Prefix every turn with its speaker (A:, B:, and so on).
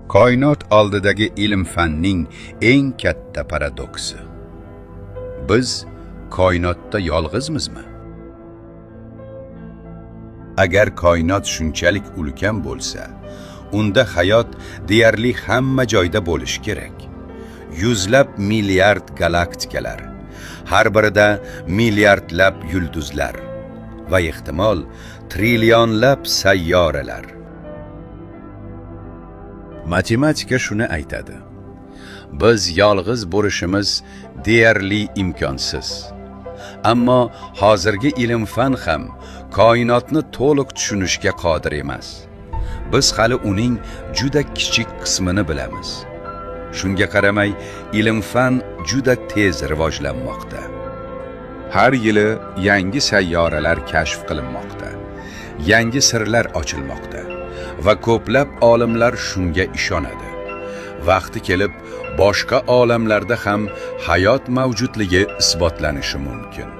A: Koinot oldidagi ilm fanning eng katta paradoksi. Biz koinotda yolg'izmizmi? Agar koinot shunchalik ulkan bo'lsa, unda hayot deyarli hamma joyda bo'lishi kerak. Yuzlab milliard galaktikalar, har birida milliardlab yulduzlar va ehtimol trillionlab sayyoralar. Matematika shuni aytadi. Biz yolg'iz bo'lishimiz deyarli imkonsiz. Ammo hozirgi ilm-fan ham koinotni to'liq tushunishga qodir emas. Biz hali uning juda kichik qismini bilamiz. Shunga qaramay, ilm-fan juda tez rivojlanmoqda. Har yili yangi sayyoralar kashf qilinmoqda. Yangi sirlar ochilmoqda va ko'plab olimlar shunga ishonadi. Vaqti kelib, boshqa olamlarda ham hayot mavjudligi isbotlanishi mumkin.